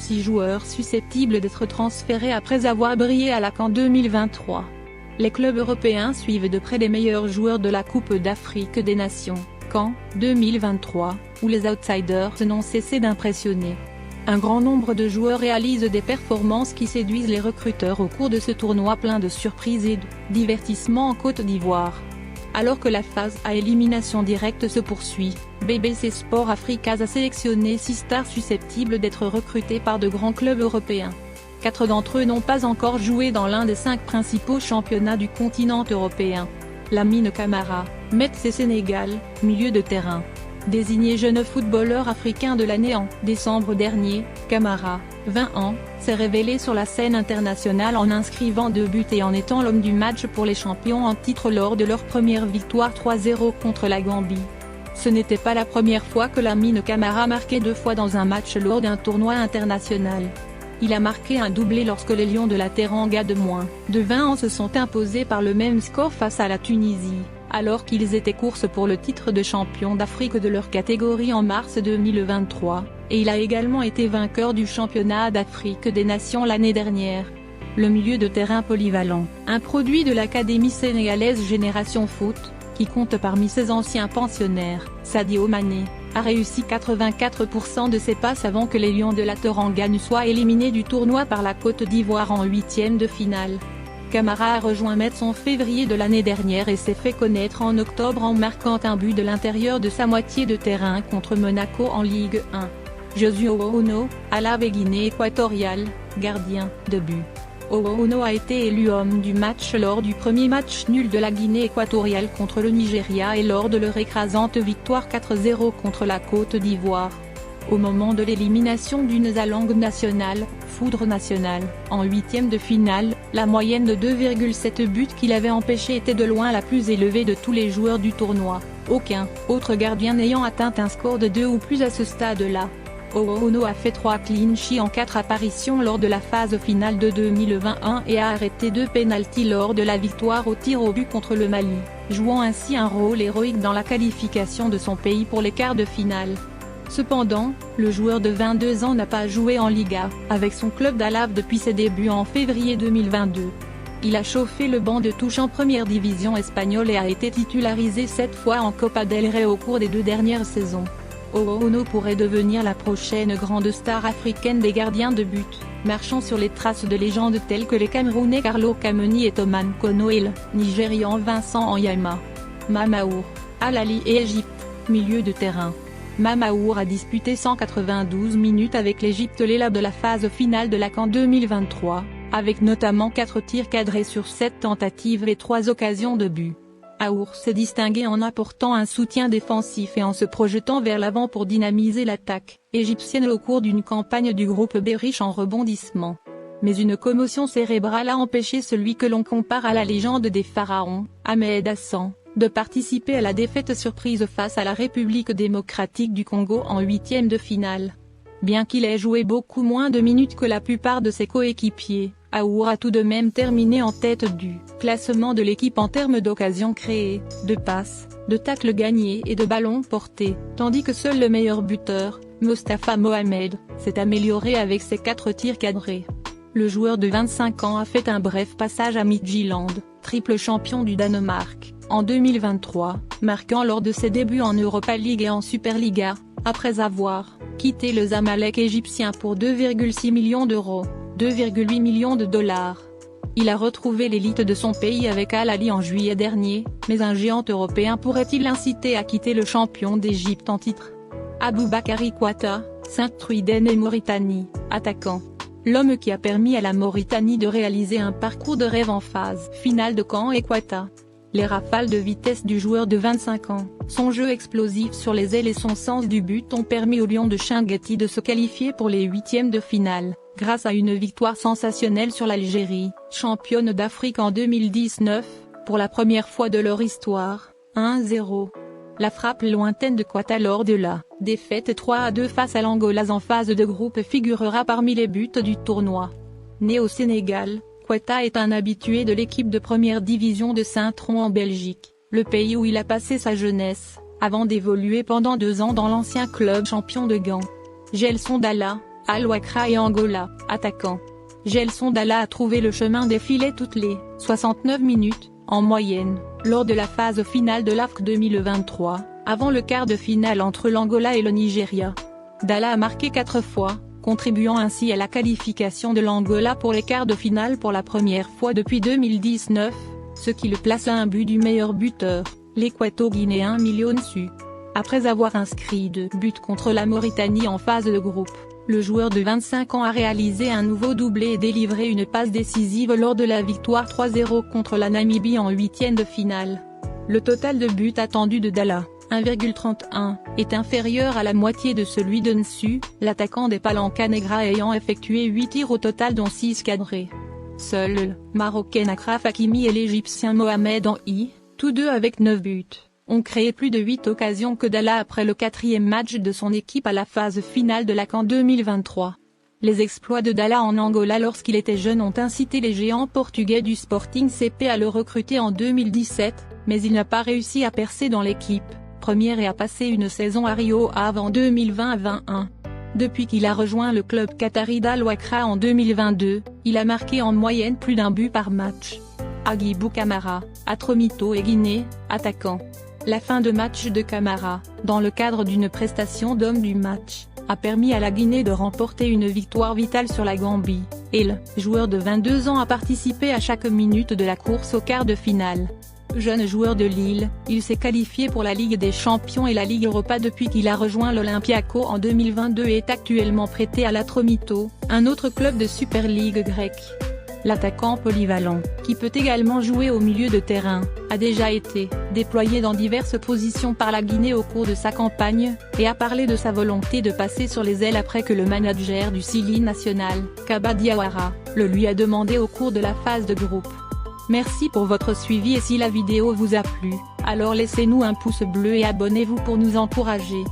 6 joueurs susceptibles d'être transférés après avoir brillé à la CAN 2023. Les clubs européens suivent de près les meilleurs joueurs de la Coupe d'Afrique des Nations, CAN 2023, où les outsiders n'ont cessé d'impressionner. Un grand nombre de joueurs réalisent des performances qui séduisent les recruteurs au cours de ce tournoi plein de surprises et de divertissements en Côte d'Ivoire. Alors que la phase à élimination directe se poursuit, BBC Sport Africa a sélectionné 6 stars susceptibles d'être recrutées par de grands clubs européens. 4 d'entre eux n'ont pas encore joué dans l'un des 5 principaux championnats du continent européen. Lamine Camara, Metz et Sénégal, milieu de terrain. Désigné jeune footballeur africain de l'année en décembre dernier, Camara, 20 ans, s'est révélé sur la scène internationale en inscrivant 2 buts et en étant l'homme du match pour les champions en titre lors de leur première victoire 3-0 contre la Gambie. Ce n'était pas la première fois que Lamine Camara marquait 2 fois dans un match lors d'un tournoi international. Il a marqué un doublé lorsque les Lions de la Teranga de moins de 20 ans se sont imposés par le même score face à la Tunisie, alors qu'ils étaient course pour le titre de champion d'Afrique de leur catégorie en mars 2023, et il a également été vainqueur du championnat d'Afrique des Nations l'année dernière. Le milieu de terrain polyvalent, un produit de l'académie sénégalaise Génération Foot, qui compte parmi ses anciens pensionnaires, Sadio Mané, a réussi 84% de ses passes avant que les Lions de la Teranga ne soient éliminés du tournoi par la Côte d'Ivoire en 8e de finale. Camara a rejoint Metz en février de l'année dernière et s'est fait connaître en octobre en marquant un but de l'intérieur de sa moitié de terrain contre Monaco en Ligue 1. Josué Oono, à la Guinée équatoriale, gardien de but. Oono a été élu homme du match lors du premier match nul de la Guinée équatoriale contre le Nigeria et lors de leur écrasante victoire 4-0 contre la Côte d'Ivoire. Au moment de l'élimination du Nzalang National, Foudre Nationale, en 8e de finale, la moyenne de 2,7 buts qu'il avait empêché était de loin la plus élevée de tous les joueurs du tournoi, aucun autre gardien n'ayant atteint un score de 2 ou plus à ce stade-là. Oono a fait 3 clean sheets en 4 apparitions lors de la phase finale de 2021 et a arrêté 2 pénaltys lors de la victoire au tir au but contre le Mali, jouant ainsi un rôle héroïque dans la qualification de son pays pour les quarts de finale. Cependant, le joueur de 22 ans n'a pas joué en Liga, avec son club d'Alave depuis ses débuts en février 2022. Il a chauffé le banc de touche en première division espagnole et a été titularisé 7 fois en Copa del Rey au cours des 2 dernières saisons. Oono pourrait devenir la prochaine grande star africaine des gardiens de but, marchant sur les traces de légendes telles que les Camerounais Carlo Kameni et Toman Kono et le Nigérian Vincent Anyama. Mamaour, Al-Ahly et Égypte, milieu de terrain. Mamaour a disputé 192 minutes avec l'Égypte lors de la phase finale de la CAN 2023, avec notamment 4 tirs cadrés sur 7 tentatives et 3 occasions de but. Aour s'est distingué en apportant un soutien défensif et en se projetant vers l'avant pour dynamiser l'attaque égyptienne au cours d'une campagne du groupe B riche en rebondissements. Mais une commotion cérébrale a empêché celui que l'on compare à la légende des pharaons, Ahmed Hassan, de participer à la défaite surprise face à la République démocratique du Congo en 8e de finale. Bien qu'il ait joué beaucoup moins de minutes que la plupart de ses coéquipiers, Aour a tout de même terminé en tête du classement de l'équipe en termes d'occasions créées, de passes, de tacles gagnés et de ballons portés, tandis que seul le meilleur buteur, Mostafa Mohamed, s'est amélioré avec ses 4 tirs cadrés. Le joueur de 25 ans a fait un bref passage à Midtjylland, triple champion du Danemark, en 2023, marquant lors de ses débuts en Europa League et en Superliga, après avoir quitté le Zamalek égyptien pour 2,6 millions d'euros, 2,8 millions de dollars. Il a retrouvé l'élite de son pays avec Al-Ahly en juillet dernier, mais un géant européen pourrait-il l'inciter à quitter le champion d'Égypte en titre? Aboubakary Kouata, Saint-Truiden et Mauritanie, attaquant. L'homme qui a permis à la Mauritanie de réaliser un parcours de rêve en phase finale de CAN et Kouata. Les rafales de vitesse du joueur de 25 ans, son jeu explosif sur les ailes et son sens du but ont permis aux Lions de Chinguetti de se qualifier pour les 8e de finale, grâce à une victoire sensationnelle sur l'Algérie, championne d'Afrique en 2019, pour la première fois de leur histoire, 1-0. La frappe lointaine de Kouata lors de la défaite 3-2 face à l'Angola en phase de groupe figurera parmi les buts du tournoi. Né au Sénégal, Kouata est un habitué de l'équipe de première division de Saint-Tron en Belgique, le pays où il a passé sa jeunesse, avant d'évoluer pendant 2 ans dans l'ancien club champion de Gand. Gelson Dalla, Al-Wakra et Angola, attaquant. Gelson Dalla a trouvé le chemin des filets toutes les 69 minutes, en moyenne, lors de la phase finale de l'AFC 2023, avant le quart de finale entre l'Angola et le Nigeria. Dalla a marqué 4 fois, contribuant ainsi à la qualification de l'Angola pour les quarts de finale pour la première fois depuis 2019, ce qui le place à un but du meilleur buteur, l'Équato-Guinéen Millionsu. Après avoir inscrit 2 buts contre la Mauritanie en phase de groupe, le joueur de 25 ans a réalisé un nouveau doublé et délivré une passe décisive lors de la victoire 3-0 contre la Namibie en huitième de finale. Le total de buts attendu de Dalla, 1,31, est inférieur à la moitié de celui de Nsu, l'attaquant des Palancas Negras ayant effectué 8 tirs au total dont 6 cadrés. Seuls le Marocain Achraf Hakimi et l'Égyptien Mohamed Anhi, tous deux avec 9 buts, ont créé plus de 8 occasions que Dalla après le 4e match de son équipe à la phase finale de la CAN 2023. Les exploits de Dalla en Angola lorsqu'il était jeune ont incité les géants portugais du Sporting CP à le recruter en 2017, mais il n'a pas réussi à percer dans l'équipe première et a passé une saison à Rio Ave en 2020-21. Depuis qu'il a rejoint le club qatari d'Al-Wakra en 2022, il a marqué en moyenne plus d'un but par match. Agibou Camara, Atromito et Guinée, attaquant. La fin de match de Camara, dans le cadre d'une prestation d'homme du match, a permis à la Guinée de remporter une victoire vitale sur la Gambie, et le joueur de 22 ans a participé à chaque minute de la course au quart de finale. Jeune joueur de Lille, il s'est qualifié pour la Ligue des Champions et la Ligue Europa depuis qu'il a rejoint l'Olympiakos en 2022 et est actuellement prêté à l'Atromito, un autre club de Super League grecque. L'attaquant polyvalent, qui peut également jouer au milieu de terrain, a déjà été déployé dans diverses positions par la Guinée au cours de sa campagne, et a parlé de sa volonté de passer sur les ailes après que le manager du Sili National, Kaba Diawara, le lui a demandé au cours de la phase de groupe. Merci pour votre suivi et si la vidéo vous a plu, alors laissez-nous un pouce bleu et abonnez-vous pour nous encourager.